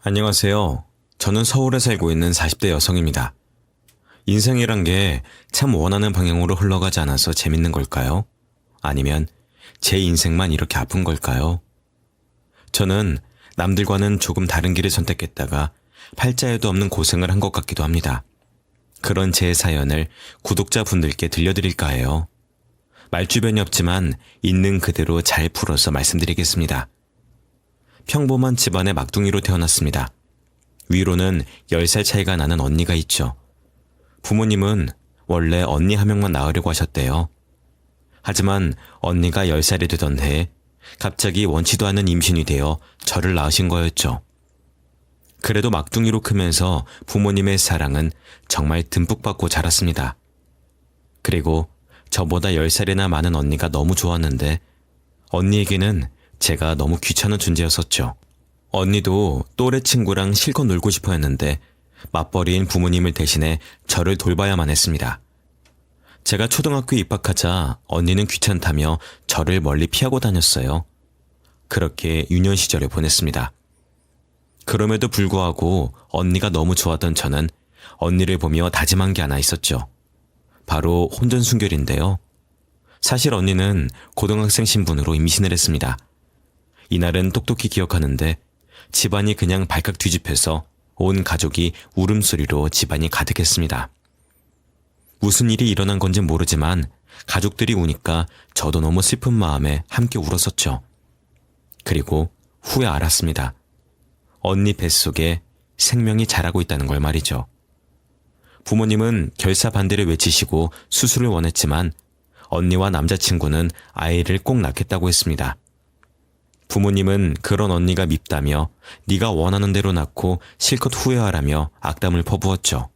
안녕하세요. 저는 서울에 살고 있는 40대 여성입니다. 인생이란 게 참 원하는 방향으로 흘러가지 않아서 재밌는 걸까요? 아니면 제 인생만 이렇게 아픈 걸까요? 저는 남들과는 조금 다른 길을 선택했다가 팔자에도 없는 고생을 한 것 같기도 합니다. 그런 제 사연을 구독자분들께 들려드릴까 해요. 말주변이 없지만 있는 그대로 잘 풀어서 말씀드리겠습니다. 평범한 집안의 막둥이로 태어났습니다. 위로는 10살 차이가 나는 언니가 있죠. 부모님은 원래 언니 한 명만 낳으려고 하셨대요. 하지만 언니가 10살이 되던 해에 갑자기 원치도 않은 임신이 되어 저를 낳으신 거였죠. 그래도 막둥이로 크면서 부모님의 사랑은 정말 듬뿍 받고 자랐습니다. 그리고 저보다 10살이나 많은 언니가 너무 좋았는데 언니에게는 제가 너무 귀찮은 존재였었죠. 언니도 또래 친구랑 실컷 놀고 싶어 했는데 맞벌이인 부모님을 대신해 저를 돌봐야만 했습니다. 제가 초등학교에 입학하자 언니는 귀찮다며 저를 멀리 피하고 다녔어요. 그렇게 유년 시절을 보냈습니다. 그럼에도 불구하고 언니가 너무 좋아하던 저는 언니를 보며 다짐한 게 하나 있었죠. 바로 혼전순결인데요. 사실 언니는 고등학생 신분으로 임신을 했습니다. 이날은 똑똑히 기억하는데 집안이 그냥 발칵 뒤집혀서 온 가족이 울음소리로 집안이 가득했습니다. 무슨 일이 일어난 건지 모르지만 가족들이 우니까 저도 너무 슬픈 마음에 함께 울었었죠. 그리고 후에 알았습니다. 언니 뱃속에 생명이 자라고 있다는 걸 말이죠. 부모님은 결사 반대를 외치시고 수술을 원했지만 언니와 남자친구는 아이를 꼭 낳겠다고 했습니다. 부모님은 그런 언니가 밉다며 네가 원하는 대로 낳고 실컷 후회하라며 악담을 퍼부었죠.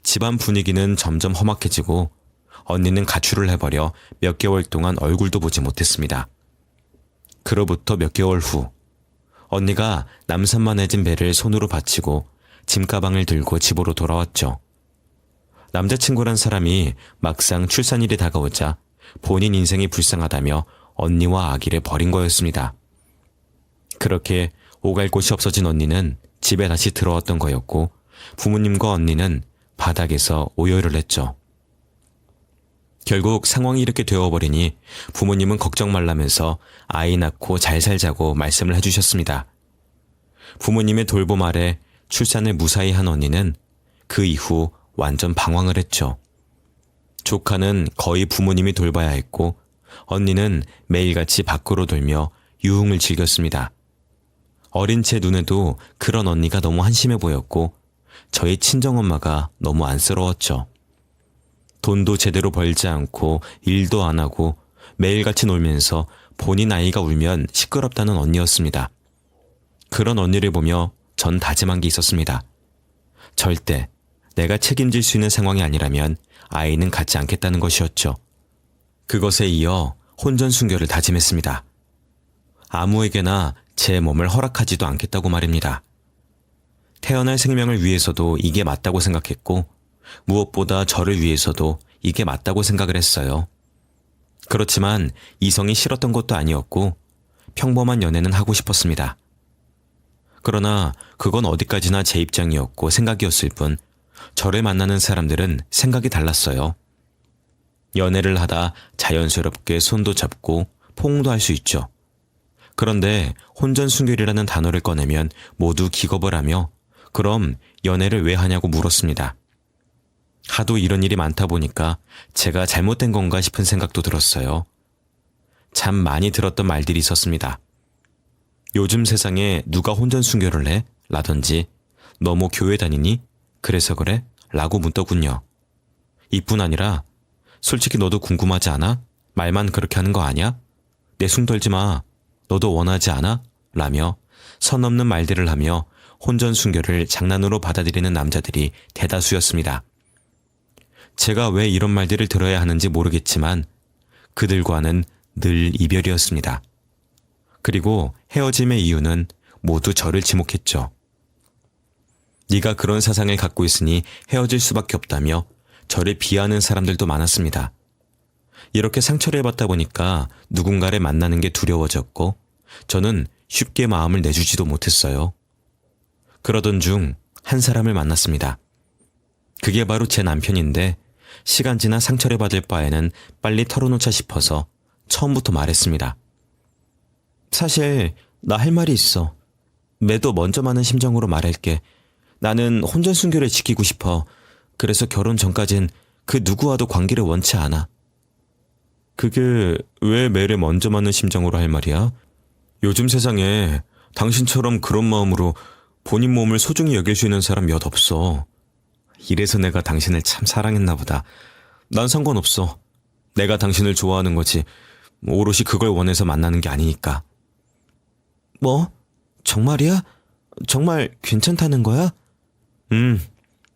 집안 분위기는 점점 험악해지고 언니는 가출을 해버려 몇 개월 동안 얼굴도 보지 못했습니다. 그로부터 몇 개월 후 언니가 남산만해진 배를 손으로 받치고 짐가방을 들고 집으로 돌아왔죠. 남자친구란 사람이 막상 출산일이 다가오자 본인 인생이 불쌍하다며 언니와 아기를 버린 거였습니다. 그렇게 오갈 곳이 없어진 언니는 집에 다시 들어왔던 거였고 부모님과 언니는 바닥에서 오열을 했죠. 결국 상황이 이렇게 되어버리니 부모님은 걱정 말라면서 아이 낳고 잘 살자고 말씀을 해주셨습니다. 부모님의 돌봄 아래 출산을 무사히 한 언니는 그 이후 완전 방황을 했죠. 조카는 거의 부모님이 돌봐야 했고 언니는 매일같이 밖으로 돌며 유흥을 즐겼습니다. 어린 제 눈에도 그런 언니가 너무 한심해 보였고 저희 친정엄마가 너무 안쓰러웠죠. 돈도 제대로 벌지 않고 일도 안 하고 매일같이 놀면서 본인 아이가 울면 시끄럽다는 언니였습니다. 그런 언니를 보며 전 다짐한 게 있었습니다. 절대 내가 책임질 수 있는 상황이 아니라면 아이는 갖지 않겠다는 것이었죠. 그것에 이어 혼전순결을 다짐했습니다. 아무에게나 제 몸을 허락하지도 않겠다고 말입니다. 태어날 생명을 위해서도 이게 맞다고 생각했고 무엇보다 저를 위해서도 이게 맞다고 생각을 했어요. 그렇지만 이성이 싫었던 것도 아니었고 평범한 연애는 하고 싶었습니다. 그러나 그건 어디까지나 제 입장이었고 생각이었을 뿐 저를 만나는 사람들은 생각이 달랐어요. 연애를 하다 자연스럽게 손도 잡고 포옹도 할 수 있죠. 그런데 혼전순결이라는 단어를 꺼내면 모두 기겁을 하며 그럼 연애를 왜 하냐고 물었습니다. 하도 이런 일이 많다 보니까 제가 잘못된 건가 싶은 생각도 들었어요. 참 많이 들었던 말들이 있었습니다. 요즘 세상에 누가 혼전순결을 해? 라든지 너 뭐 교회 다니니? 그래서 그래? 라고 묻더군요. 이뿐 아니라 솔직히 너도 궁금하지 않아? 말만 그렇게 하는 거 아냐? 내숭 떨지 마. 너도 원하지 않아? 라며 선 넘는 말들을 하며 혼전순결을 장난으로 받아들이는 남자들이 대다수였습니다. 제가 왜 이런 말들을 들어야 하는지 모르겠지만 그들과는 늘 이별이었습니다. 그리고 헤어짐의 이유는 모두 저를 지목했죠. 네가 그런 사상을 갖고 있으니 헤어질 수밖에 없다며 저를 비하하는 사람들도 많았습니다. 이렇게 상처를 받다 보니까 누군가를 만나는 게 두려워졌고 저는 쉽게 마음을 내주지도 못했어요. 그러던 중 한 사람을 만났습니다. 그게 바로 제 남편인데 시간 지나 상처를 받을 바에는 빨리 털어놓자 싶어서 처음부터 말했습니다. 사실 나 할 말이 있어. 매도 먼저 많은 심정으로 말할게. 나는 혼전 순결을 지키고 싶어. 그래서 결혼 전까진 그 누구와도 관계를 원치 않아. 그게 왜 매를 먼저 맞는 심정으로 할 말이야? 요즘 세상에 당신처럼 그런 마음으로 본인 몸을 소중히 여길 수 있는 사람 몇 없어. 이래서 내가 당신을 참 사랑했나 보다. 난 상관없어. 내가 당신을 좋아하는 거지. 오롯이 그걸 원해서 만나는 게 아니니까. 뭐? 정말이야? 정말 괜찮다는 거야?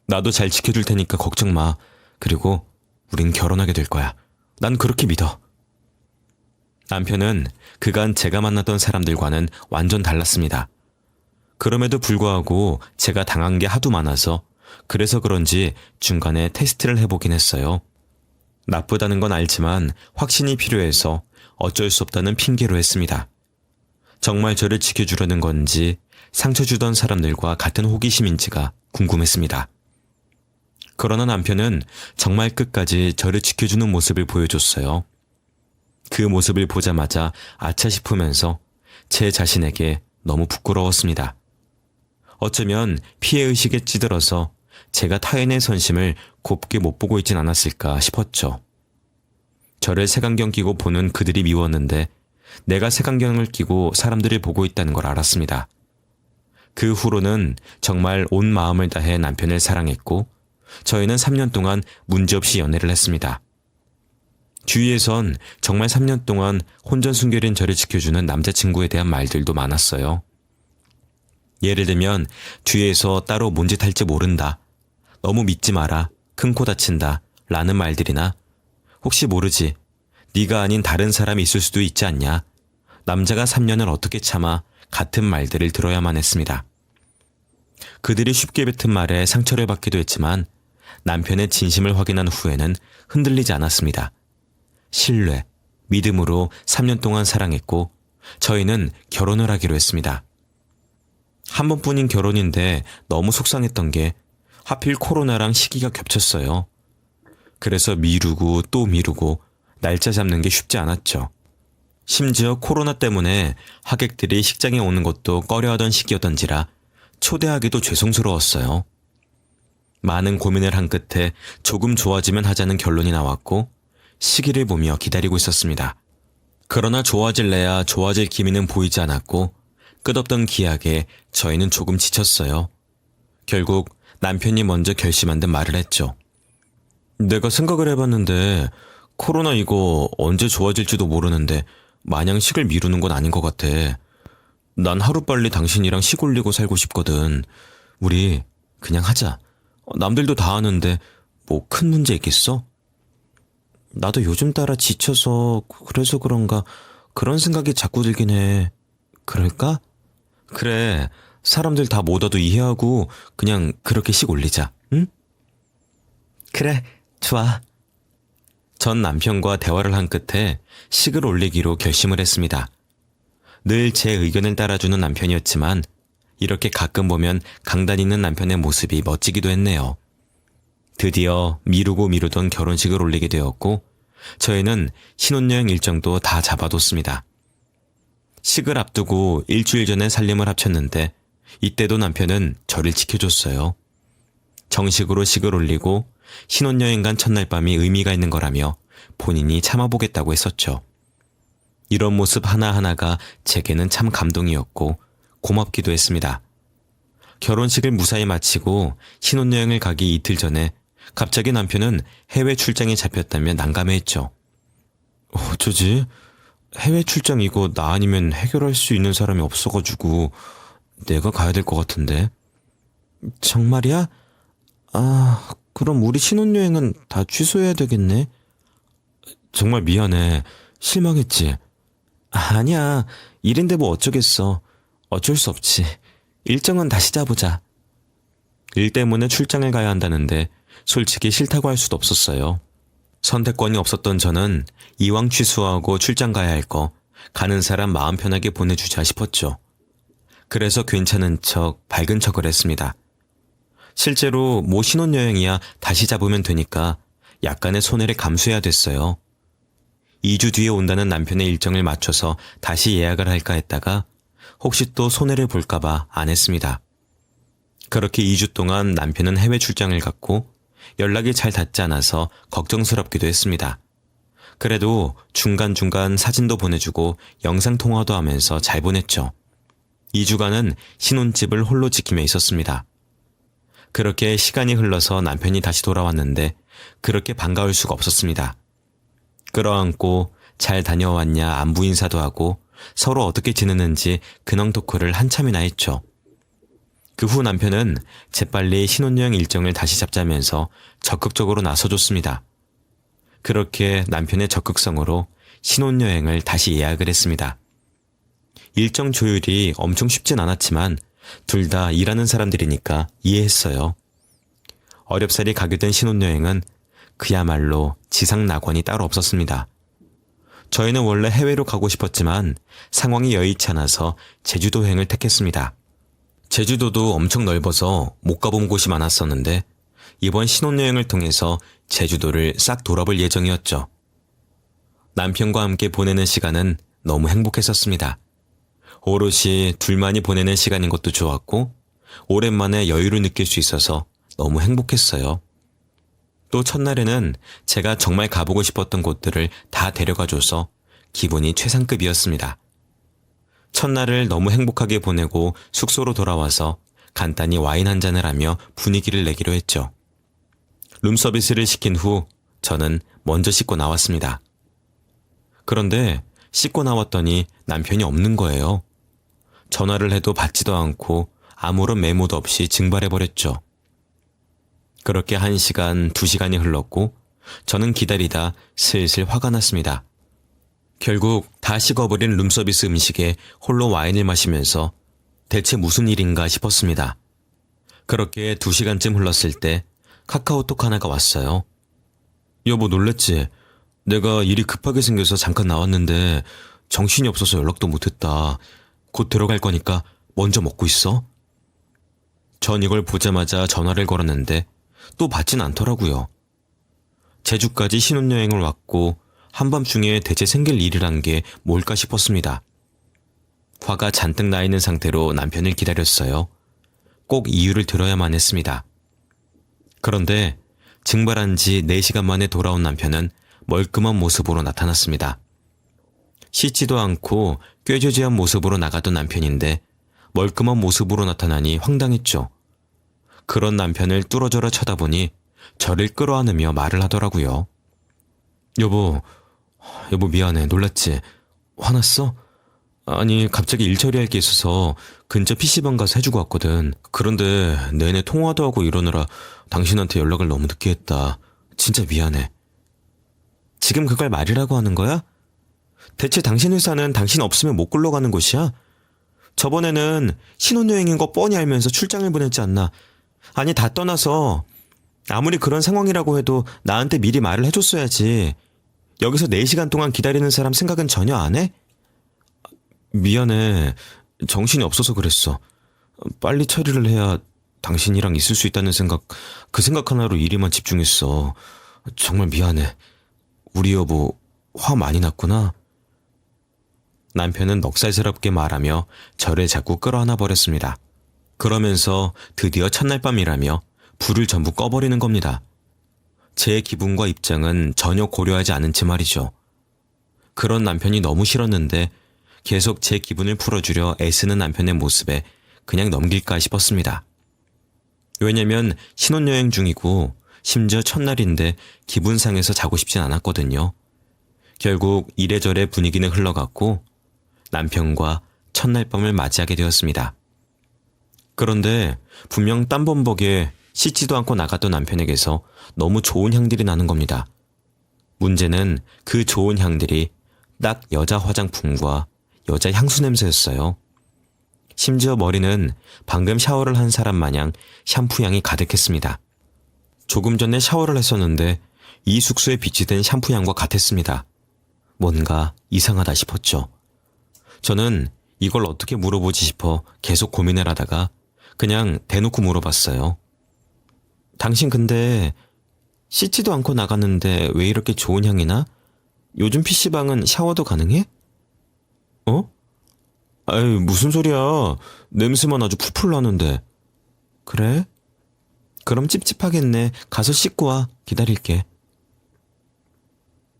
나도 잘 지켜줄 테니까 걱정 마. 그리고 우린 결혼하게 될 거야. 난 그렇게 믿어. 남편은 그간 제가 만났던 사람들과는 완전 달랐습니다. 그럼에도 불구하고 제가 당한 게 하도 많아서 그래서 그런지 중간에 테스트를 해보긴 했어요. 나쁘다는 건 알지만 확신이 필요해서 어쩔 수 없다는 핑계로 했습니다. 정말 저를 지켜주려는 건지 상처 주던 사람들과 같은 호기심인지가 궁금했습니다. 그러나 남편은 정말 끝까지 저를 지켜주는 모습을 보여줬어요. 그 모습을 보자마자 아차 싶으면서 제 자신에게 너무 부끄러웠습니다. 어쩌면 피해의식에 찌들어서 제가 타인의 선심을 곱게 못 보고 있진 않았을까 싶었죠. 저를 색안경 끼고 보는 그들이 미웠는데 내가 색안경을 끼고 사람들을 보고 있다는 걸 알았습니다. 그 후로는 정말 온 마음을 다해 남편을 사랑했고 저희는 3년 동안 문제없이 연애를 했습니다. 주위에선 정말 3년 동안 혼전순결인 저를 지켜주는 남자친구에 대한 말들도 많았어요. 예를 들면 뒤에서 따로 뭔 짓 할지 모른다. 너무 믿지 마라. 큰 코 다친다. 라는 말들이나 혹시 모르지. 네가 아닌 다른 사람이 있을 수도 있지 않냐. 남자가 3년을 어떻게 참아 같은 말들을 들어야만 했습니다. 그들이 쉽게 뱉은 말에 상처를 받기도 했지만 남편의 진심을 확인한 후에는 흔들리지 않았습니다. 신뢰, 믿음으로 3년 동안 사랑했고 저희는 결혼을 하기로 했습니다. 한 번뿐인 결혼인데 너무 속상했던 게 하필 코로나랑 시기가 겹쳤어요. 그래서 미루고 또 미루고 날짜 잡는 게 쉽지 않았죠. 심지어 코로나 때문에 하객들이 식장에 오는 것도 꺼려하던 시기였던지라 초대하기도 죄송스러웠어요. 많은 고민을 한 끝에 조금 좋아지면 하자는 결론이 나왔고 시기를 보며 기다리고 있었습니다. 그러나 좋아질래야 좋아질 기미는 보이지 않았고 끝없던 기약에 저희는 조금 지쳤어요. 결국 남편이 먼저 결심한 듯 말을 했죠. 내가 생각을 해봤는데 코로나 이거 언제 좋아질지도 모르는데 마냥 식을 미루는 건 아닌 것 같아. 난 하루빨리 당신이랑 식 올리고 살고 싶거든. 우리 그냥 하자. 남들도 다 하는데 뭐 큰 문제 있겠어? 나도 요즘 따라 지쳐서 그래서 그런가 그런 생각이 자꾸 들긴 해. 그럴까? 그래, 사람들 다 못 와도 이해하고 그냥 그렇게 식 올리자, 응? 그래, 좋아. 전 남편과 대화를 한 끝에 식을 올리기로 결심을 했습니다. 늘 제 의견을 따라주는 남편이었지만 이렇게 가끔 보면 강단 있는 남편의 모습이 멋지기도 했네요. 드디어 미루고 미루던 결혼식을 올리게 되었고 저희는 신혼여행 일정도 다 잡아뒀습니다. 식을 앞두고 일주일 전에 살림을 합쳤는데 이때도 남편은 저를 지켜줬어요. 정식으로 식을 올리고 신혼여행 간 첫날 밤이 의미가 있는 거라며 본인이 참아보겠다고 했었죠. 이런 모습 하나하나가 제게는 참 감동이었고 고맙기도 했습니다. 결혼식을 무사히 마치고 신혼여행을 가기 이틀 전에 갑자기 남편은 해외 출장에 잡혔다며 난감해했죠. 어쩌지? 해외 출장 이거 나 아니면 해결할 수 있는 사람이 없어가지고 내가 가야 될 것 같은데. 정말이야? 아, 그럼 우리 신혼여행은 다 취소해야 되겠네. 정말 미안해. 실망했지? 아니야. 일인데 뭐 어쩌겠어. 어쩔 수 없지. 일정은 다시 짜보자. 일 때문에 출장을 가야 한다는데 솔직히 싫다고 할 수도 없었어요. 선택권이 없었던 저는 이왕 취소하고 출장 가야 할 거 가는 사람 마음 편하게 보내주자 싶었죠. 그래서 괜찮은 척, 밝은 척을 했습니다. 실제로 뭐 신혼여행이야 다시 잡으면 되니까 약간의 손해를 감수해야 됐어요. 2주 뒤에 온다는 남편의 일정을 맞춰서 다시 예약을 할까 했다가 혹시 또 손해를 볼까봐 안 했습니다. 그렇게 2주 동안 남편은 해외 출장을 갔고 연락이 잘 닿지 않아서 걱정스럽기도 했습니다. 그래도 중간중간 사진도 보내주고 영상통화도 하면서 잘 보냈죠. 2주간은 신혼집을 홀로 지키며 있었습니다. 그렇게 시간이 흘러서 남편이 다시 돌아왔는데 그렇게 반가울 수가 없었습니다. 끌어안고 잘 다녀왔냐 안부 인사도 하고 서로 어떻게 지내는지 근황 토크를 한참이나 했죠. 그 후 남편은 재빨리 신혼여행 일정을 다시 잡자면서 적극적으로 나서줬습니다. 그렇게 남편의 적극성으로 신혼여행을 다시 예약을 했습니다. 일정 조율이 엄청 쉽진 않았지만 둘 다 일하는 사람들이니까 이해했어요. 어렵사리 가게 된 신혼여행은 그야말로 지상낙원이 따로 없었습니다. 저희는 원래 해외로 가고 싶었지만 상황이 여의치 않아서 제주도행을 택했습니다. 제주도도 엄청 넓어서 못 가본 곳이 많았었는데 이번 신혼여행을 통해서 제주도를 싹 돌아볼 예정이었죠. 남편과 함께 보내는 시간은 너무 행복했었습니다. 오롯이 둘만이 보내는 시간인 것도 좋았고 오랜만에 여유를 느낄 수 있어서 너무 행복했어요. 또 첫날에는 제가 정말 가보고 싶었던 곳들을 다 데려가줘서 기분이 최상급이었습니다. 첫날을 너무 행복하게 보내고 숙소로 돌아와서 간단히 와인 한 잔을 하며 분위기를 내기로 했죠. 룸서비스를 시킨 후 저는 먼저 씻고 나왔습니다. 그런데 씻고 나왔더니 남편이 없는 거예요. 전화를 해도 받지도 않고 아무런 메모도 없이 증발해버렸죠. 그렇게 1시간, 2시간이 흘렀고 저는 기다리다 슬슬 화가 났습니다. 결국 다 식어버린 룸서비스 음식에 홀로 와인을 마시면서 대체 무슨 일인가 싶었습니다. 그렇게 2시간쯤 흘렀을 때 카카오톡 하나가 왔어요. 여보 놀랬지? 내가 일이 급하게 생겨서 잠깐 나왔는데 정신이 없어서 연락도 못했다. 곧 들어갈 거니까 먼저 먹고 있어. 전 이걸 보자마자 전화를 걸었는데 또 받진 않더라고요. 제주까지 신혼여행을 왔고 한밤중에 대체 생길 일이란 게 뭘까 싶었습니다. 화가 잔뜩 나 있는 상태로 남편을 기다렸어요. 꼭 이유를 들어야만 했습니다. 그런데 증발한 지 4시간 만에 돌아온 남편은 멀끔한 모습으로 나타났습니다. 씻지도 않고 꾀조지한 모습으로 나가던 남편인데 멀끔한 모습으로 나타나니 황당했죠. 그런 남편을 뚫어져라 쳐다보니 저를 끌어안으며 말을 하더라고요. 여보 미안해. 놀랐지? 화났어? 아니 갑자기 일 처리할 게 있어서 근처 PC방 가서 해주고 왔거든. 그런데 내내 통화도 하고 이러느라 당신한테 연락을 너무 늦게 했다. 진짜 미안해. 지금 그걸 말이라고 하는 거야? 대체 당신 회사는 당신 없으면 못 굴러가는 곳이야? 저번에는 신혼여행인 거 뻔히 알면서 출장을 보냈지 않나. 아니 다 떠나서 아무리 그런 상황이라고 해도 나한테 미리 말을 해줬어야지. 여기서 4시간 동안 기다리는 사람 생각은 전혀 안 해? 미안해. 정신이 없어서 그랬어. 빨리 처리를 해야 당신이랑 있을 수 있다는 생각, 그 생각 하나로 일에만 집중했어. 정말 미안해. 우리 여보 화 많이 났구나. 남편은 넉살스럽게 말하며 저를 자꾸 끌어안아 버렸습니다. 그러면서 드디어 첫날 밤이라며 불을 전부 꺼버리는 겁니다. 제 기분과 입장은 전혀 고려하지 않은 채 말이죠. 그런 남편이 너무 싫었는데 계속 제 기분을 풀어주려 애쓰는 남편의 모습에 그냥 넘길까 싶었습니다. 왜냐면 신혼여행 중이고 심지어 첫날인데 기분 상해서 자고 싶진 않았거든요. 결국 이래저래 분위기는 흘러갔고 남편과 첫날 밤을 맞이하게 되었습니다. 그런데 분명 땀범벅에 씻지도 않고 나갔던 남편에게서 너무 좋은 향들이 나는 겁니다. 문제는 그 좋은 향들이 딱 여자 화장품과 여자 향수 냄새였어요. 심지어 머리는 방금 샤워를 한 사람 마냥 샴푸 향이 가득했습니다. 조금 전에 샤워를 했었는데 이 숙소에 비치된 샴푸 향과 같았습니다. 뭔가 이상하다 싶었죠. 저는 이걸 어떻게 물어보지 싶어 계속 고민을 하다가 그냥 대놓고 물어봤어요. 당신 근데 씻지도 않고 나갔는데 왜 이렇게 좋은 향이 나? 요즘 PC방은 샤워도 가능해? 어? 아이, 무슨 소리야. 냄새만 아주 풀풀 나는데. 그래? 그럼 찝찝하겠네. 가서 씻고 와. 기다릴게.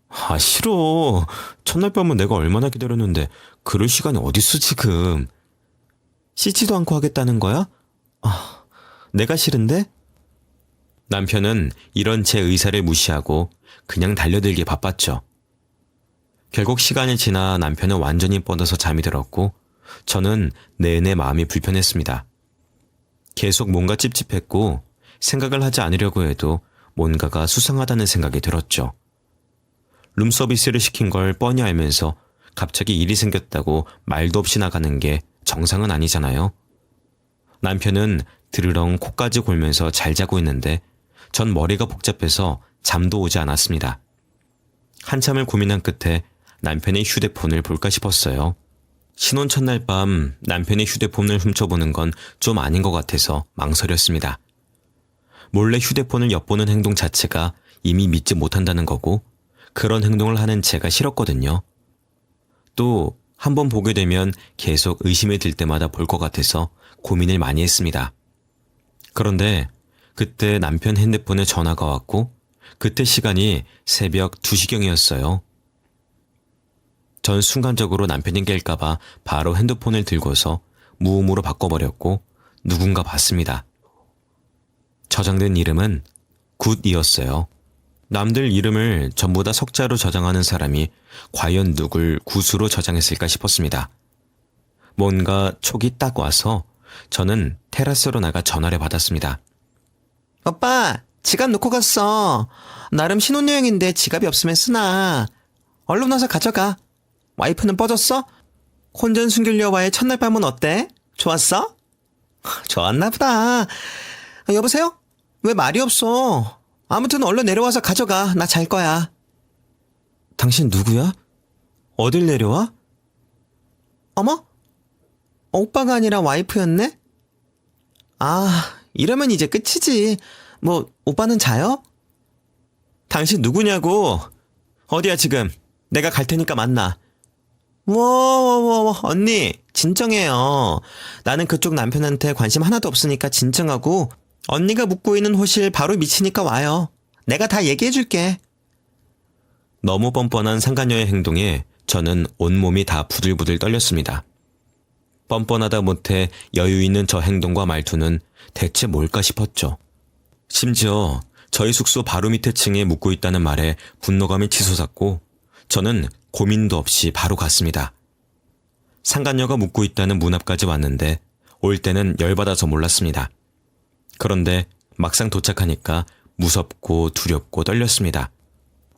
아, 싫어. 첫날 밤은 내가 얼마나 기다렸는데 그럴 시간이 어딨어 지금. 씻지도 않고 하겠다는 거야? 아, 내가 싫은데? 남편은 이런 제 의사를 무시하고 그냥 달려들기 바빴죠. 결국 시간이 지나 남편은 완전히 뻗어서 잠이 들었고 저는 내내 마음이 불편했습니다. 계속 뭔가 찝찝했고 생각을 하지 않으려고 해도 뭔가가 수상하다는 생각이 들었죠. 룸서비스를 시킨 걸 뻔히 알면서 갑자기 일이 생겼다고 말도 없이 나가는 게 정상은 아니잖아요. 남편은 드르렁 코까지 골면서 잘 자고 있는데 전 머리가 복잡해서 잠도 오지 않았습니다. 한참을 고민한 끝에 남편의 휴대폰을 볼까 싶었어요. 신혼 첫날 밤 남편의 휴대폰을 훔쳐보는 건 좀 아닌 것 같아서 망설였습니다. 몰래 휴대폰을 엿보는 행동 자체가 이미 믿지 못한다는 거고 그런 행동을 하는 제가 싫었거든요. 또 한 번 보게 되면 계속 의심이 들 때마다 볼 것 같아서 고민을 많이 했습니다. 그런데 그때 남편 핸드폰에 전화가 왔고 그때 시간이 새벽 2시경이었어요. 전 순간적으로 남편이 깰까봐 바로 핸드폰을 들고서 무음으로 바꿔버렸고 누군가 봤습니다. 저장된 이름은 굿이었어요. 남들 이름을 전부 다 석자로 저장하는 사람이 과연 누굴 굿으로 저장했을까 싶었습니다. 뭔가 촉이 딱 와서 저는 테라스로 나가 전화를 받았습니다. 오빠, 지갑 놓고 갔어. 나름 신혼여행인데 지갑이 없으면 쓰나. 얼른 와서 가져가. 와이프는 뻗었어? 혼전 순결녀와의 첫날 밤은 어때? 좋았어? 좋았나 보다. 여보세요? 왜 말이 없어? 아무튼 얼른 내려와서 가져가. 나 잘 거야. 당신 누구야? 어딜 내려와? 어머? 오빠가 아니라 와이프였네? 아, 이러면 이제 끝이지. 뭐, 오빠는 자요? 당신 누구냐고? 어디야 지금? 내가 갈 테니까 만나. 언니, 진정해요. 나는 그쪽 남편한테 관심 하나도 없으니까 진정하고 언니가 묵고 있는 호실 바로 미치니까 와요. 내가 다 얘기해줄게. 너무 뻔뻔한 상간녀의 행동에 저는 온몸이 다 부들부들 떨렸습니다. 뻔뻔하다 못해 여유 있는 저 행동과 말투는 대체 뭘까 싶었죠. 심지어 저희 숙소 바로 밑에 층에 묵고 있다는 말에 분노감이 치솟았고 저는 고민도 없이 바로 갔습니다. 상간녀가 묵고 있다는 문 앞까지 왔는데 올 때는 열받아서 몰랐습니다. 그런데 막상 도착하니까 무섭고 두렵고 떨렸습니다.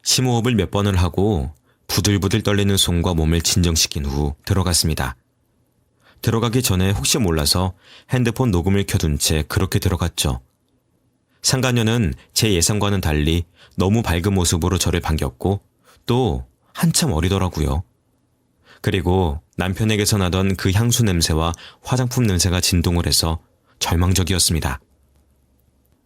심호흡을 몇 번을 하고 부들부들 떨리는 손과 몸을 진정시킨 후 들어갔습니다. 들어가기 전에 혹시 몰라서 핸드폰 녹음을 켜둔 채 그렇게 들어갔죠. 상간녀는 제 예상과는 달리 너무 밝은 모습으로 저를 반겼고 또 한참 어리더라고요. 그리고 남편에게서 나던 그 향수 냄새와 화장품 냄새가 진동을 해서 절망적이었습니다.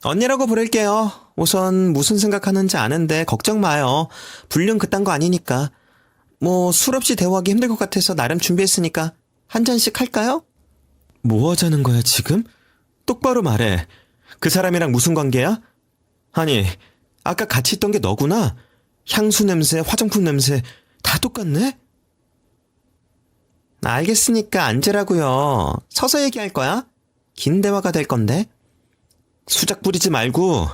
언니라고 부를게요. 우선 무슨 생각하는지 아는데 걱정 마요. 불륜 그딴 거 아니니까. 뭐 술 없이 대화하기 힘들 것 같아서 나름 준비했으니까 한 잔씩 할까요? 뭐 하자는 거야 지금? 똑바로 말해. 그 사람이랑 무슨 관계야? 아니, 아까 같이 있던 게 너구나? 향수 냄새, 화장품 냄새 다 똑같네? 알겠으니까 앉으라고요. 서서 얘기할 거야? 긴 대화가 될 건데. 수작 부리지 말고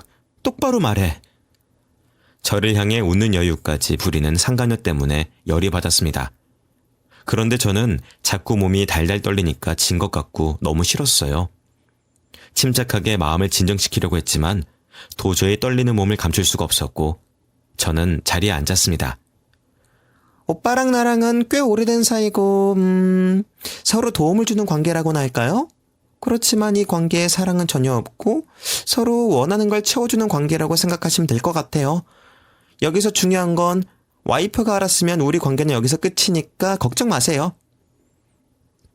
똑바로 말해. 저를 향해 웃는 여유까지 부리는 상간녀 때문에 열이 받았습니다. 그런데 저는 자꾸 몸이 달달 떨리니까 진 것 같고 너무 싫었어요. 침착하게 마음을 진정시키려고 했지만 도저히 떨리는 몸을 감출 수가 없었고 저는 자리에 앉았습니다. 오빠랑 나랑은 꽤 오래된 사이고 서로 도움을 주는 관계라고나 할까요? 그렇지만 이 관계에 사랑은 전혀 없고 서로 원하는 걸 채워주는 관계라고 생각하시면 될 것 같아요. 여기서 중요한 건 와이프가 알았으면 우리 관계는 여기서 끝이니까 걱정 마세요.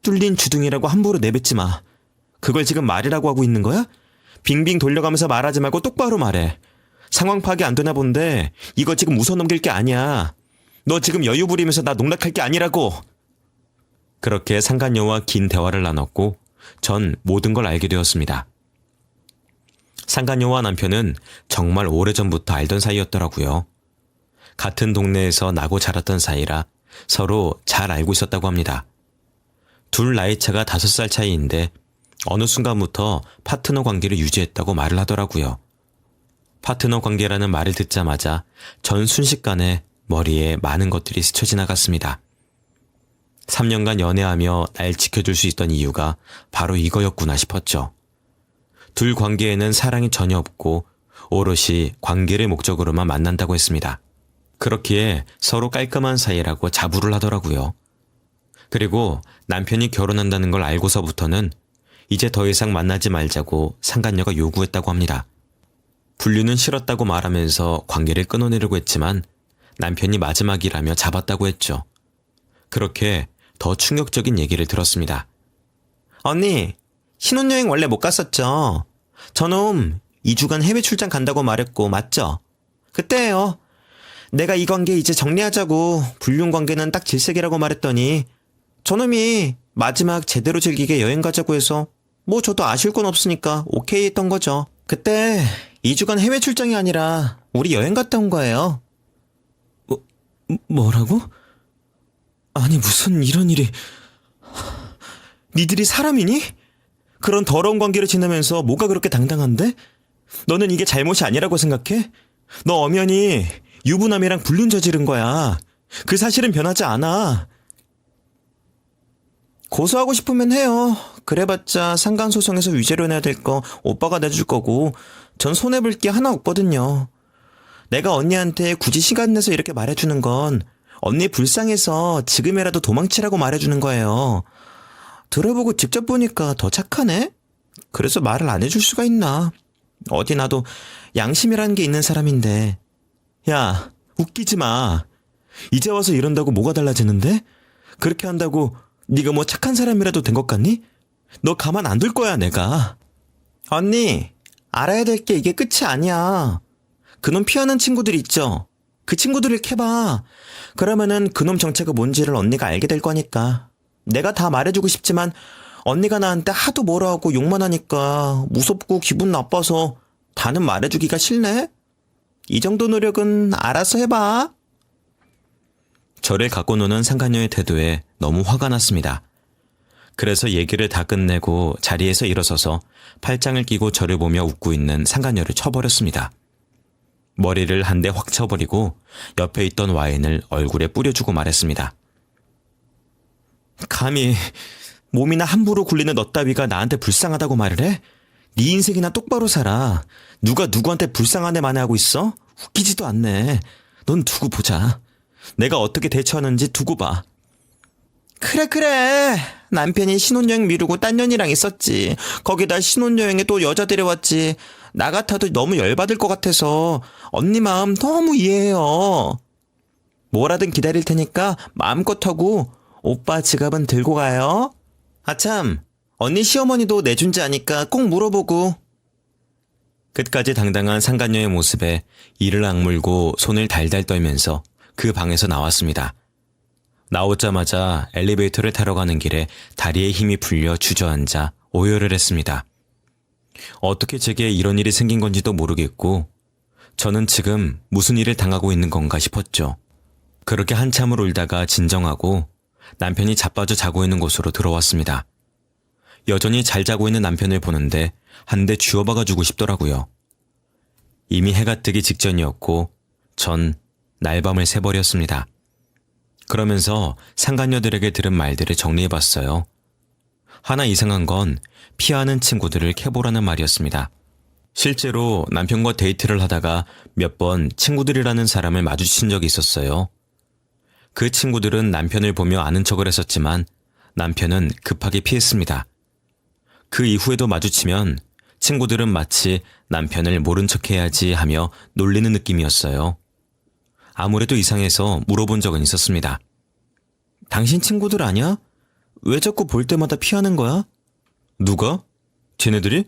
뚫린 주둥이라고 함부로 내뱉지 마. 그걸 지금 말이라고 하고 있는 거야? 빙빙 돌려가면서 말하지 말고 똑바로 말해. 상황 파악이 안 되나 본데 이거 지금 웃어넘길 게 아니야. 너 지금 여유 부리면서 나 농락할 게 아니라고. 그렇게 상간녀와 긴 대화를 나눴고 전 모든 걸 알게 되었습니다. 상간녀와 남편은 정말 오래전부터 알던 사이였더라고요. 같은 동네에서 나고 자랐던 사이라 서로 잘 알고 있었다고 합니다. 둘 나이 차가 5살 차이인데 어느 순간부터 파트너 관계를 유지했다고 말을 하더라고요. 파트너 관계라는 말을 듣자마자 전 순식간에 머리에 많은 것들이 스쳐 지나갔습니다. 3년간 연애하며 날 지켜줄 수 있던 이유가 바로 이거였구나 싶었죠. 둘 관계에는 사랑이 전혀 없고 오롯이 관계를 목적으로만 만난다고 했습니다. 그렇기에 서로 깔끔한 사이라고 자부를 하더라고요. 그리고 남편이 결혼한다는 걸 알고서부터는 이제 더 이상 만나지 말자고 상간녀가 요구했다고 합니다. 분류는 싫었다고 말하면서 관계를 끊어내려고 했지만 남편이 마지막이라며 잡았다고 했죠. 그렇게 더 충격적인 얘기를 들었습니다. 언니, 신혼여행 원래 못 갔었죠? 저놈 2주간 해외 출장 간다고 말했고 맞죠? 그때예요. 내가 이 관계 이제 정리하자고 불륜 관계는 딱 질색이라고 말했더니 저놈이 마지막 제대로 즐기게 여행 가자고 해서 뭐 저도 아쉬울 건 없으니까 오케이 했던 거죠. 그때 2주간 해외 출장이 아니라 우리 여행 갔다 온 거예요. 뭐라고? 아니 무슨 이런 일이... 니들이 사람이니? 그런 더러운 관계를 지내면서 뭐가 그렇게 당당한데? 너는 이게 잘못이 아니라고 생각해? 너 엄연히 유부남이랑 불륜 저지른 거야. 그 사실은 변하지 않아. 고소하고 싶으면 해요. 그래봤자 상간소송에서 위자료 내야 될 거 오빠가 내줄 거고 전 손해볼 게 하나 없거든요. 내가 언니한테 굳이 시간 내서 이렇게 말해주는 건 언니 불쌍해서 지금이라도 도망치라고 말해주는 거예요. 들어보고 직접 보니까 더 착하네? 그래서 말을 안 해줄 수가 있나. 어디 나도 양심이라는 게 있는 사람인데. 야, 웃기지 마. 이제 와서 이런다고 뭐가 달라지는데? 그렇게 한다고 네가 뭐 착한 사람이라도 된 것 같니? 너 가만 안 둘 거야 내가. 언니, 알아야 될 게 이게 끝이 아니야. 그놈 피하는 친구들 있죠? 그 친구들을 캐봐. 그러면은 그놈 정체가 뭔지를 언니가 알게 될 거니까. 내가 다 말해주고 싶지만 언니가 나한테 하도 뭐라 하고 욕만 하니까 무섭고 기분 나빠서 다는 말해주기가 싫네? 이 정도 노력은 알아서 해봐. 저를 갖고 노는 상간녀의 태도에 너무 화가 났습니다. 그래서 얘기를 다 끝내고 자리에서 일어서서 팔짱을 끼고 저를 보며 웃고 있는 상간녀를 쳐버렸습니다. 머리를 한 대 확 쳐버리고 옆에 있던 와인을 얼굴에 뿌려주고 말했습니다. 감히 몸이나 함부로 굴리는 너 따위가 나한테 불쌍하다고 말을 해? 네 인생이나 똑바로 살아. 누가 누구한테 불쌍한 애 만회하고 있어? 웃기지도 않네. 넌 두고 보자. 내가 어떻게 대처하는지 두고 봐. 그래. 남편이 신혼여행 미루고 딴 년이랑 있었지. 거기다 신혼여행에 또 여자 데려왔지. 나 같아도 너무 열받을 것 같아서 언니 마음 너무 이해해요. 뭐라든 기다릴 테니까 마음껏 하고 오빠 지갑은 들고 가요. 아참, 언니 시어머니도 내준지 아니까 꼭 물어보고. 끝까지 당당한 상간녀의 모습에 이를 악물고 손을 달달 떨면서 그 방에서 나왔습니다. 나오자마자 엘리베이터를 타러 가는 길에 다리에 힘이 풀려 주저앉아 오열을 했습니다. 어떻게 제게 이런 일이 생긴 건지도 모르겠고 저는 지금 무슨 일을 당하고 있는 건가 싶었죠. 그렇게 한참을 울다가 진정하고 남편이 자빠져 자고 있는 곳으로 들어왔습니다. 여전히 잘 자고 있는 남편을 보는데 한 대 쥐어박아주고 싶더라고요. 이미 해가 뜨기 직전이었고 전 날밤을 새버렸습니다. 그러면서 상간녀들에게 들은 말들을 정리해봤어요. 하나 이상한 건 피하는 친구들을 캐보라는 말이었습니다. 실제로 남편과 데이트를 하다가 몇 번 친구들이라는 사람을 마주친 적이 있었어요. 그 친구들은 남편을 보며 아는 척을 했었지만 남편은 급하게 피했습니다. 그 이후에도 마주치면 친구들은 마치 남편을 모른 척해야지 하며 놀리는 느낌이었어요. 아무래도 이상해서 물어본 적은 있었습니다. 당신 친구들 아냐? 왜 자꾸 볼 때마다 피하는 거야? 누가? 쟤네들이?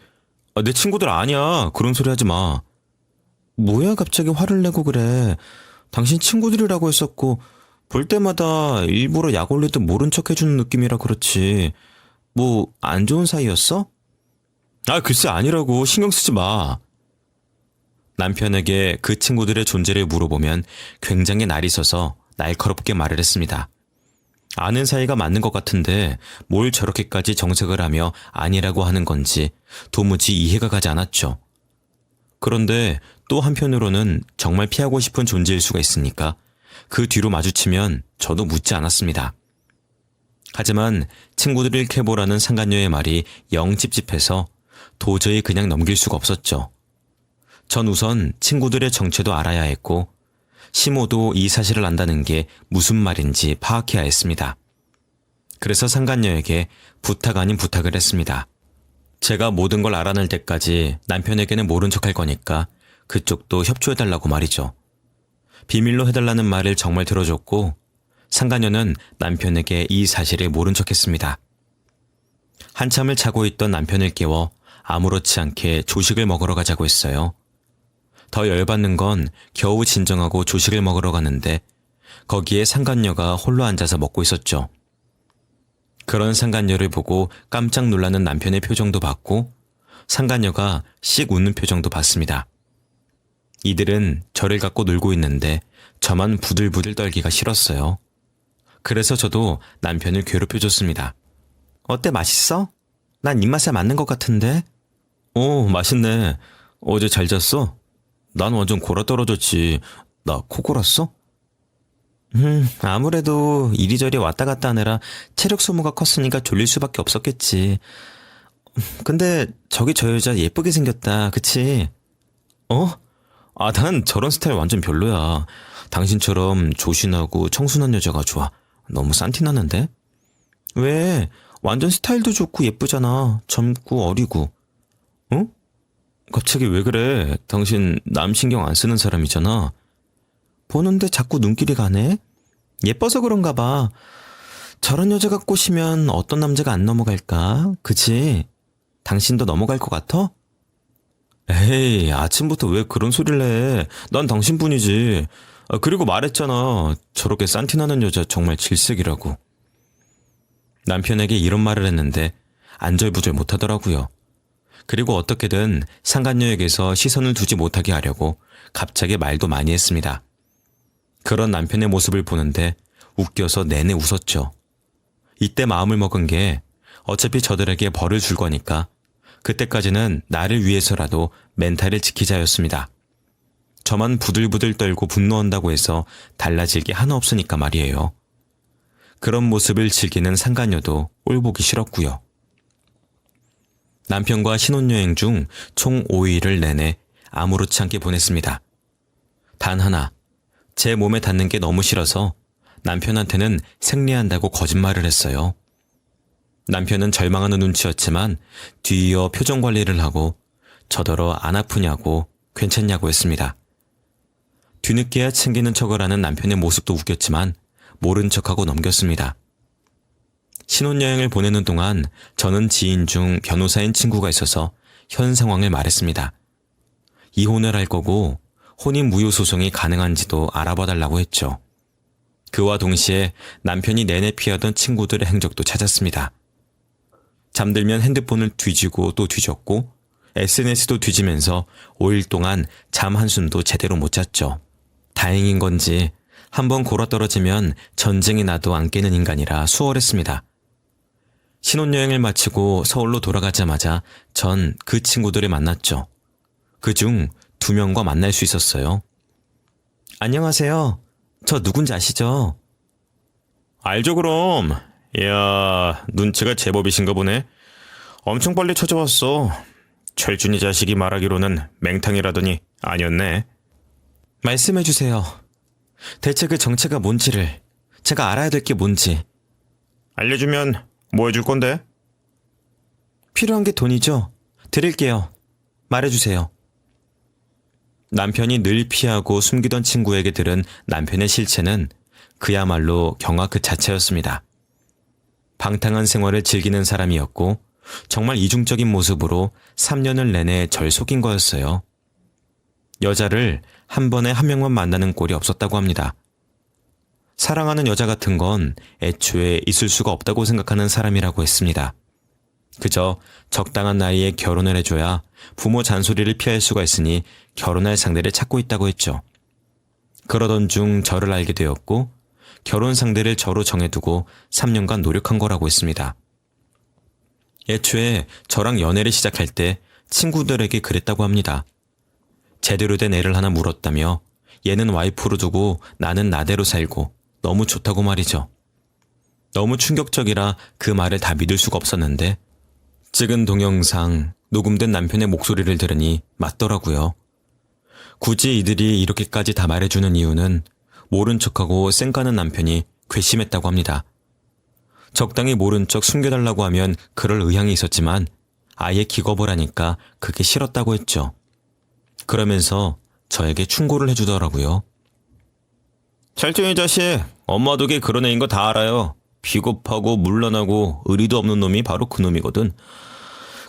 내 친구들 아니야. 그런 소리 하지 마. 뭐야 갑자기 화를 내고 그래. 당신 친구들이라고 했었고 볼 때마다 일부러 약 올리듯 모른 척 해주는 느낌이라 그렇지. 뭐 안 좋은 사이였어? 글쎄 아니라고. 신경 쓰지 마. 남편에게 그 친구들의 존재를 물어보면 굉장히 날이 서서 날카롭게 말을 했습니다. 아는 사이가 맞는 것 같은데 뭘 저렇게까지 정색을 하며 아니라고 하는 건지 도무지 이해가 가지 않았죠. 그런데 또 한편으로는 정말 피하고 싶은 존재일 수가 있으니까 그 뒤로 마주치면 저도 묻지 않았습니다. 하지만 친구들을 캐보라는 상간녀의 말이 영 찝찝해서 도저히 그냥 넘길 수가 없었죠. 전 우선 친구들의 정체도 알아야 했고 시모도 이 사실을 안다는 게 무슨 말인지 파악해야 했습니다. 그래서 상간녀에게 부탁 아닌 부탁을 했습니다. 제가 모든 걸 알아낼 때까지 남편에게는 모른 척할 거니까 그쪽도 협조해달라고 말이죠. 비밀로 해달라는 말을 정말 들어줬고 상간녀는 남편에게 이 사실을 모른 척했습니다. 한참을 자고 있던 남편을 깨워 아무렇지 않게 조식을 먹으러 가자고 했어요. 더 열받는 건 겨우 진정하고 조식을 먹으러 갔는데 거기에 상간녀가 홀로 앉아서 먹고 있었죠. 그런 상간녀를 보고 깜짝 놀라는 남편의 표정도 봤고 상간녀가 씩 웃는 표정도 봤습니다. 이들은 저를 갖고 놀고 있는데 저만 부들부들 떨기가 싫었어요. 그래서 저도 남편을 괴롭혀줬습니다. 어때 맛있어? 난 입맛에 맞는 것 같은데? 맛있네. 어제 잘 잤어? 난 완전 골아떨어졌지. 나 코 골았어? 아무래도 이리저리 왔다 갔다 하느라 체력 소모가 컸으니까 졸릴 수밖에 없었겠지. 근데 저기 저 여자 예쁘게 생겼다, 그치? 난 저런 스타일 완전 별로야. 당신처럼 조신하고 청순한 여자가 좋아. 너무 싼티나는데? 왜? 완전 스타일도 좋고 예쁘잖아. 젊고 어리고. 응? 갑자기 왜 그래? 당신 남 신경 안 쓰는 사람이잖아. 보는데 자꾸 눈길이 가네? 예뻐서 그런가 봐. 저런 여자가 꼬시면 어떤 남자가 안 넘어갈까? 그치? 당신도 넘어갈 것 같아? 에이, 아침부터 왜 그런 소리를 해? 난 당신뿐이지. 그리고 말했잖아. 저렇게 싼티나는 여자 정말 질색이라고. 남편에게 이런 말을 했는데 안절부절 못하더라고요. 그리고 어떻게든 상간녀에게서 시선을 두지 못하게 하려고 갑자기 말도 많이 했습니다. 그런 남편의 모습을 보는데 웃겨서 내내 웃었죠. 이때 마음을 먹은 게 어차피 저들에게 벌을 줄 거니까 그때까지는 나를 위해서라도 멘탈을 지키자였습니다. 저만 부들부들 떨고 분노한다고 해서 달라질 게 하나 없으니까 말이에요. 그런 모습을 즐기는 상간녀도 꼴보기 싫었고요. 남편과 신혼여행 중 총 5일을 내내 아무렇지 않게 보냈습니다. 단 하나, 제 몸에 닿는 게 너무 싫어서 남편한테는 생리한다고 거짓말을 했어요. 남편은 절망하는 눈치였지만 뒤이어 표정 관리를 하고 저더러 안 아프냐고 괜찮냐고 했습니다. 뒤늦게야 챙기는 척을 하는 남편의 모습도 웃겼지만 모른 척하고 넘겼습니다. 신혼여행을 보내는 동안 저는 지인 중 변호사인 친구가 있어서 현 상황을 말했습니다. 이혼을 할 거고 혼인 무효 소송이 가능한지도 알아봐 달라고 했죠. 그와 동시에 남편이 내내 피하던 친구들의 행적도 찾았습니다. 잠들면 핸드폰을 뒤지고 또 뒤졌고 SNS도 뒤지면서 5일 동안 잠 한숨도 제대로 못 잤죠. 다행인 건지 한번 골아떨어지면 전쟁이 나도 안 깨는 인간이라 수월했습니다. 신혼여행을 마치고 서울로 돌아가자마자 전 그 친구들을 만났죠. 그중 2명과 만날 수 있었어요. 안녕하세요. 저 누군지 아시죠? 알죠 그럼. 이야, 눈치가 제법이신가 보네. 엄청 빨리 찾아왔어. 철준이 자식이 말하기로는 맹탕이라더니 아니었네. 말씀해주세요. 대체 그 정체가 뭔지를, 제가 알아야 될 게 뭔지. 알려주면 뭐 해줄 건데? 필요한 게 돈이죠? 드릴게요. 말해주세요. 남편이 늘 피하고 숨기던 친구에게 들은 남편의 실체는 그야말로 경악 그 자체였습니다. 방탕한 생활을 즐기는 사람이었고 정말 이중적인 모습으로 3년을 내내 절 속인 거였어요. 여자를 한 번에 한 명만 만나는 꼴이 없었다고 합니다. 사랑하는 여자 같은 건 애초에 있을 수가 없다고 생각하는 사람이라고 했습니다. 그저 적당한 나이에 결혼을 해줘야 부모 잔소리를 피할 수가 있으니 결혼할 상대를 찾고 있다고 했죠. 그러던 중 저를 알게 되었고 결혼 상대를 저로 정해두고 3년간 노력한 거라고 했습니다. 애초에 저랑 연애를 시작할 때 친구들에게 그랬다고 합니다. 제대로 된 애를 하나 물었다며 얘는 와이프로 두고 나는 나대로 살고 너무 좋다고 말이죠. 너무 충격적이라 그 말을 다 믿을 수가 없었는데 찍은 동영상, 녹음된 남편의 목소리를 들으니 맞더라고요. 굳이 이들이 이렇게까지 다 말해주는 이유는 모른 척하고 쌩까는 남편이 괘씸했다고 합니다. 적당히 모른 척 숨겨달라고 하면 그럴 의향이 있었지만 아예 기겁을 하니까 그게 싫었다고 했죠. 그러면서 저에게 충고를 해주더라고요. 찰정이 자식, 엄마 덕에 그런 애인 거 다 알아요. 비겁하고 물란하고 의리도 없는 놈이 바로 그 놈이거든.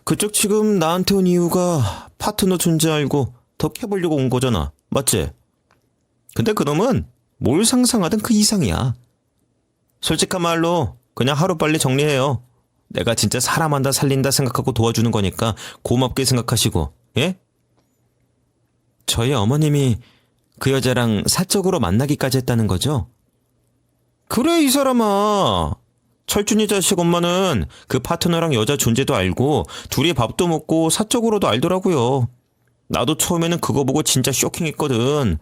그쪽 지금 나한테 온 이유가 파트너 존재 알고 더 캐보려고 온 거잖아. 맞지? 근데 그 놈은 뭘 상상하든 그 이상이야. 솔직한 말로 그냥 하루빨리 정리해요. 내가 진짜 사람 한다 살린다 생각하고 도와주는 거니까 고맙게 생각하시고, 예? 저희 어머님이 그 여자랑 사적으로 만나기까지 했다는 거죠? 그래, 이 사람아. 철준이 자식 엄마는 그 파트너랑 여자 존재도 알고 둘이 밥도 먹고 사적으로도 알더라고요. 나도 처음에는 그거 보고 진짜 쇼킹했거든.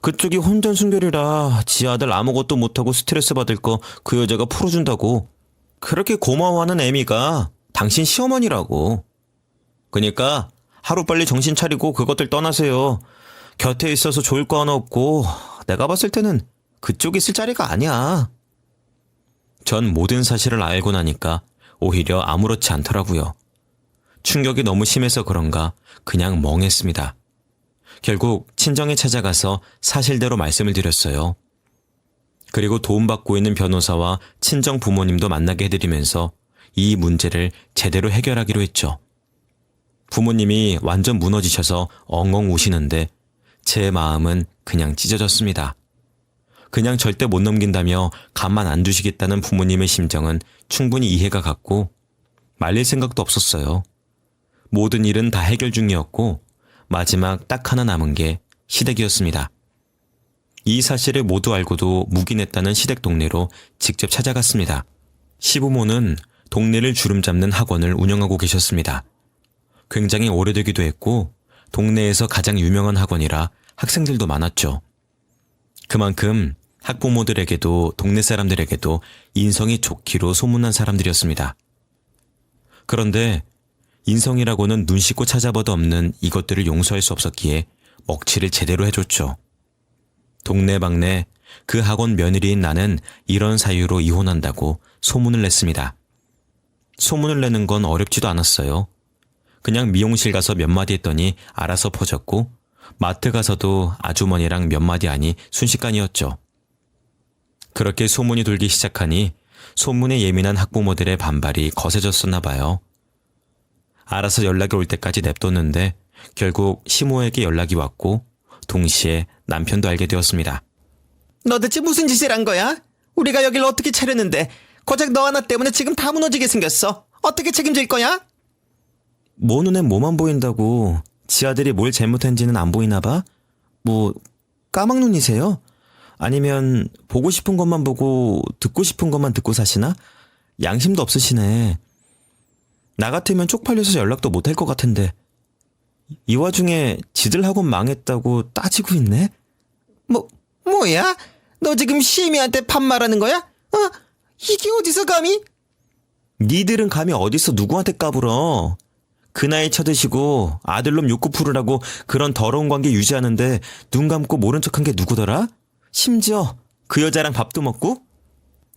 그쪽이 혼전순결이라 지 아들 아무것도 못하고 스트레스 받을 거 그 여자가 풀어준다고. 그렇게 고마워하는 애미가 당신 시어머니라고. 그니까 하루빨리 정신 차리고 그것들 떠나세요. 곁에 있어서 좋을 거 하나 없고 내가 봤을 때는 그쪽이 있을 자리가 아니야. 전 모든 사실을 알고 나니까 오히려 아무렇지 않더라고요. 충격이 너무 심해서 그런가 그냥 멍했습니다. 결국 친정에 찾아가서 사실대로 말씀을 드렸어요. 그리고 도움받고 있는 변호사와 친정 부모님도 만나게 해드리면서 이 문제를 제대로 해결하기로 했죠. 부모님이 완전 무너지셔서 엉엉 우시는데 제 마음은 그냥 찢어졌습니다. 그냥 절대 못 넘긴다며 가만 안 두시겠다는 부모님의 심정은 충분히 이해가 갔고 말릴 생각도 없었어요. 모든 일은 다 해결 중이었고 마지막 딱 하나 남은 게 시댁이었습니다. 이 사실을 모두 알고도 묵인했다는 시댁 동네로 직접 찾아갔습니다. 시부모는 동네를 주름잡는 학원을 운영하고 계셨습니다. 굉장히 오래되기도 했고 동네에서 가장 유명한 학원이라 학생들도 많았죠. 그만큼 학부모들에게도 동네 사람들에게도 인성이 좋기로 소문난 사람들이었습니다. 그런데 인성이라고는 눈 씻고 찾아봐도 없는 이것들을 용서할 수 없었기에 먹칠을 제대로 해줬죠. 동네방네 그 학원 며느리인 나는 이런 사유로 이혼한다고 소문을 냈습니다. 소문을 내는 건 어렵지도 않았어요. 그냥 미용실 가서 몇 마디 했더니 알아서 퍼졌고 마트 가서도 아주머니랑 몇 마디 하니 순식간이었죠. 그렇게 소문이 돌기 시작하니 소문에 예민한 학부모들의 반발이 거세졌었나 봐요. 알아서 연락이 올 때까지 냅뒀는데 결국 시모에게 연락이 왔고 동시에 남편도 알게 되었습니다. 너 대체 무슨 짓을 한 거야? 우리가 여길 어떻게 차렸는데 고작 너 하나 때문에 지금 다 무너지게 생겼어. 어떻게 책임질 거야? 뭐 눈엔 뭐만 보인다고. 지 아들이 뭘 잘못한지는 안 보이나 봐? 뭐 까막눈이세요? 아니면 보고 싶은 것만 보고 듣고 싶은 것만 듣고 사시나? 양심도 없으시네. 나 같으면 쪽팔려서 연락도 못할 것 같은데 이 와중에 지들 학원 망했다고 따지고 있네? 뭐야? 너 지금 시미한테 반말하는 거야? 이게 어디서 감히? 니들은 감히 어디서 누구한테 까불어? 그 나이 쳐드시고 아들놈 욕구 풀으라고 그런 더러운 관계 유지하는데 눈 감고 모른 척한 게 누구더라? 심지어 그 여자랑 밥도 먹고?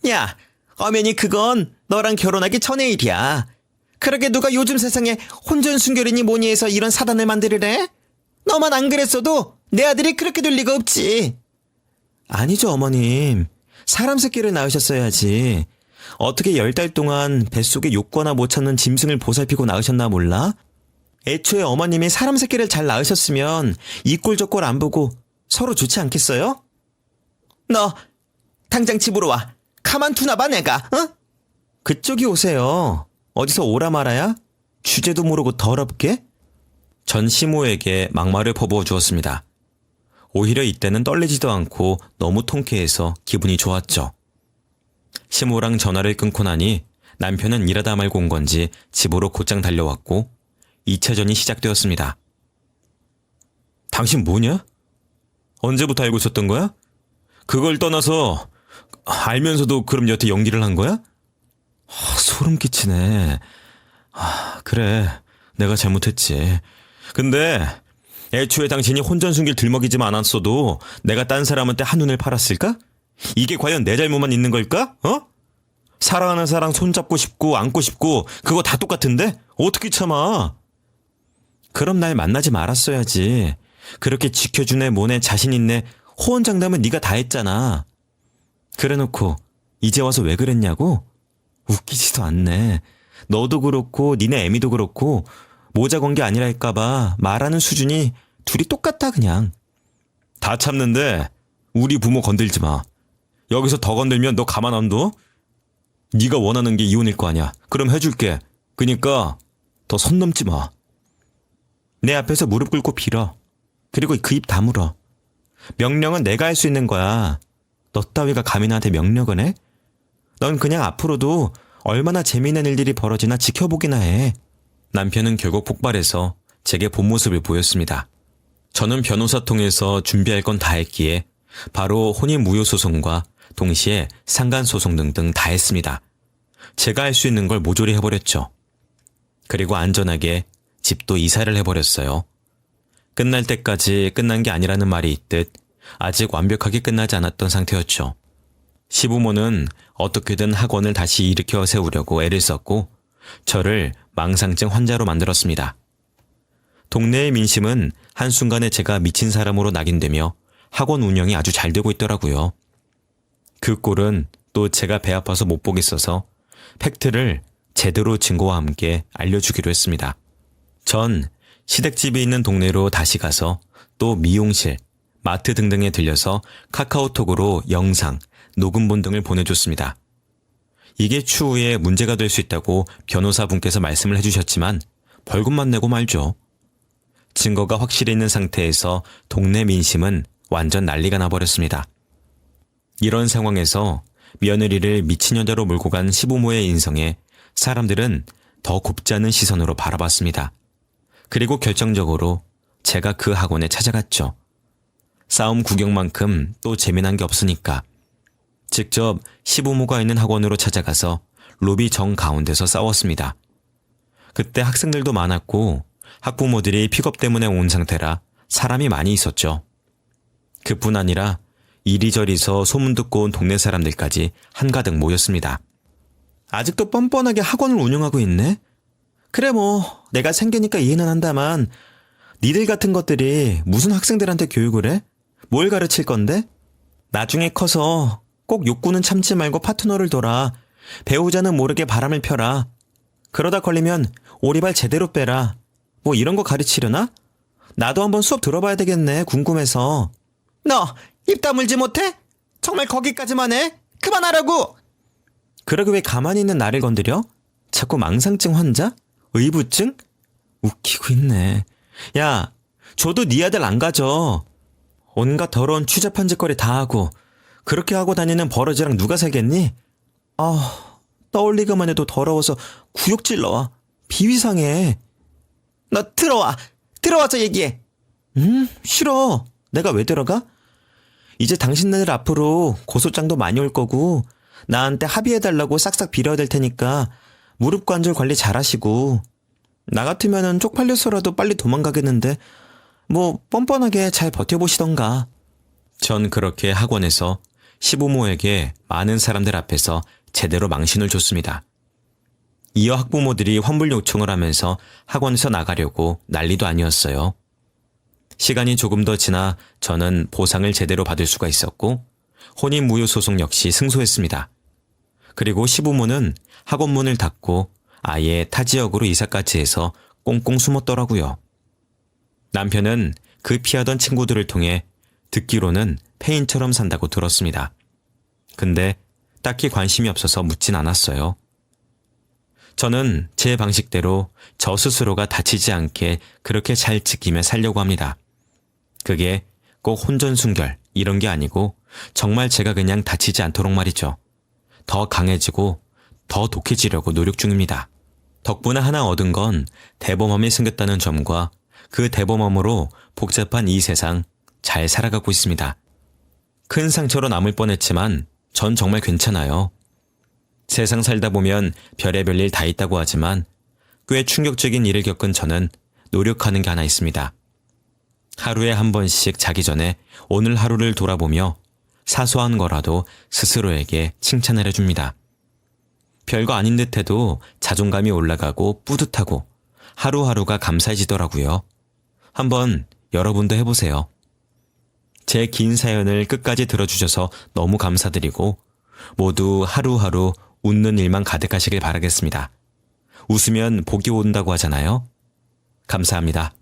야, 엄연히 그건 너랑 결혼하기 전의 일이야. 그러게 누가 요즘 세상에 혼전순결이니 뭐니 해서 이런 사단을 만들으래? 너만 안 그랬어도 내 아들이 그렇게 될 리가 없지. 아니죠, 어머님. 사람 새끼를 낳으셨어야지. 어떻게 10달 동안 뱃속에 욕구 하나 못 참는 짐승을 보살피고 낳으셨나 몰라? 애초에 어머님이 사람 새끼를 잘 낳으셨으면 이 꼴 저 꼴 안 보고 서로 좋지 않겠어요? 너 당장 집으로 와. 가만두나 봐 내가. 어? 그쪽이 오세요. 어디서 오라 말아야? 주제도 모르고 더럽게? 전 시모에게 막말을 퍼부어 주었습니다. 오히려 이때는 떨리지도 않고 너무 통쾌해서 기분이 좋았죠. 시모랑 전화를 끊고 나니 남편은 일하다 말고 온 건지 집으로 곧장 달려왔고 2차전이 시작되었습니다. 당신 뭐냐? 언제부터 알고 있었던 거야? 그걸 떠나서 알면서도 그럼 여태 연기를 한 거야? 소름 끼치네. 그래, 내가 잘못했지. 근데 애초에 당신이 혼전순기를 들먹이지만 않았어도 내가 딴 사람한테 한눈을 팔았을까? 이게 과연 내 잘못만 있는 걸까? 어? 사랑하는 사람 손잡고 싶고 안고 싶고 그거 다 똑같은데? 어떻게 참아? 그럼 날 만나지 말았어야지. 그렇게 지켜주네 뭐네 자신 있네 호언장담은 네가 다 했잖아. 그래놓고 이제 와서 왜 그랬냐고? 웃기지도 않네. 너도 그렇고 니네 애미도 그렇고 모자 건 게 아니랄까봐 말하는 수준이 둘이 똑같아 그냥. 다 참는데 우리 부모 건들지 마. 여기서 더 건들면 너 가만 안 둬? 네가 원하는 게 이혼일 거 아니야. 그럼 해줄게. 그니까 더 선 넘지 마. 내 앞에서 무릎 꿇고 빌어. 그리고 그 입 다물어. 명령은 내가 할 수 있는 거야. 너 따위가 감히 나한테 명령을 해? 넌 그냥 앞으로도 얼마나 재미있는 일들이 벌어지나 지켜보기나 해. 남편은 결국 폭발해서 제게 본 모습을 보였습니다. 저는 변호사 통해서 준비할 건 다 했기에 바로 혼인무효소송과 동시에 상간소송 등등 다 했습니다. 제가 할 수 있는 걸 모조리 해버렸죠. 그리고 안전하게 집도 이사를 해버렸어요. 끝날 때까지 끝난 게 아니라는 말이 있듯 아직 완벽하게 끝나지 않았던 상태였죠. 시부모는 어떻게든 학원을 다시 일으켜 세우려고 애를 썼고 저를 망상증 환자로 만들었습니다. 동네의 민심은 한순간에 제가 미친 사람으로 낙인되며 학원 운영이 아주 잘 되고 있더라고요. 그 꼴은 또 제가 배 아파서 못 보겠어서 팩트를 제대로 증거와 함께 알려주기로 했습니다. 전 시댁집이 있는 동네로 다시 가서 또 미용실, 마트 등등에 들려서 카카오톡으로 영상, 녹음본 등을 보내줬습니다. 이게 추후에 문제가 될 수 있다고 변호사분께서 말씀을 해주셨지만 벌금만 내고 말죠. 증거가 확실히 있는 상태에서 동네 민심은 완전 난리가 나버렸습니다. 이런 상황에서 며느리를 미친 여자로 몰고 간 시부모의 인성에 사람들은 더 곱지 않은 시선으로 바라봤습니다. 그리고 결정적으로 제가 그 학원에 찾아갔죠. 싸움 구경만큼 또 재미난 게 없으니까. 직접 시부모가 있는 학원으로 찾아가서 로비 정가운데서 싸웠습니다. 그때 학생들도 많았고 학부모들이 픽업 때문에 온 상태라 사람이 많이 있었죠. 그뿐 아니라 이리저리서 소문 듣고 온 동네 사람들까지 한가득 모였습니다. 아직도 뻔뻔하게 학원을 운영하고 있네? 그래 뭐 내가 생기니까 이해는 한다만 니들 같은 것들이 무슨 학생들한테 교육을 해? 뭘 가르칠 건데? 나중에 커서 꼭 욕구는 참지 말고 파트너를 둬라. 배우자는 모르게 바람을 펴라. 그러다 걸리면 오리발 제대로 빼라. 뭐 이런 거 가르치려나? 나도 한번 수업 들어봐야 되겠네. 궁금해서. 너 입 다물지 못해? 정말 거기까지만 해? 그만하라고! 그러게 왜 가만히 있는 나를 건드려? 자꾸 망상증 환자? 의부증? 웃기고 있네. 야, 저도 네 아들 안 가져. 온갖 더러운 추잡한 짓거리 다 하고 그렇게 하고 다니는 버러지랑 누가 살겠니? 떠올리기만 해도 더러워서 구역질 나와. 비위상해. 너 들어와. 들어와서 얘기해. 싫어. 내가 왜 들어가? 이제 당신네들 앞으로 고소장도 많이 올 거고 나한테 합의해달라고 싹싹 빌어야 될 테니까 무릎 관절 관리 잘하시고 나 같으면은 쪽팔려서라도 빨리 도망가겠는데 뭐 뻔뻔하게 잘 버텨보시던가. 전 그렇게 학원에서 시부모에게 많은 사람들 앞에서 제대로 망신을 줬습니다. 이어 학부모들이 환불 요청을 하면서 학원에서 나가려고 난리도 아니었어요. 시간이 조금 더 지나 저는 보상을 제대로 받을 수가 있었고 혼인무효소송 역시 승소했습니다. 그리고 시부모는 학원 문을 닫고 아예 타 지역으로 이사까지 해서 꽁꽁 숨었더라고요. 남편은 그 피하던 친구들을 통해 듣기로는 폐인처럼 산다고 들었습니다. 근데 딱히 관심이 없어서 묻진 않았어요. 저는 제 방식대로 저 스스로가 다치지 않게 그렇게 잘 지키며 살려고 합니다. 그게 꼭 혼전순결 이런 게 아니고 정말 제가 그냥 다치지 않도록 말이죠. 더 강해지고 더 독해지려고 노력 중입니다. 덕분에 하나 얻은 건 대범함이 생겼다는 점과 그 대범함으로 복잡한 이 세상 잘 살아가고 있습니다. 큰 상처로 남을 뻔했지만 전 정말 괜찮아요. 세상 살다 보면 별의별 일 다 있다고 하지만 꽤 충격적인 일을 겪은 저는 노력하는 게 하나 있습니다. 하루에 한 번씩 자기 전에 오늘 하루를 돌아보며 사소한 거라도 스스로에게 칭찬을 해줍니다. 별거 아닌 듯해도 자존감이 올라가고 뿌듯하고 하루하루가 감사해지더라고요. 한번 여러분도 해보세요. 제 긴 사연을 끝까지 들어주셔서 너무 감사드리고 모두 하루하루 웃는 일만 가득하시길 바라겠습니다. 웃으면 복이 온다고 하잖아요. 감사합니다.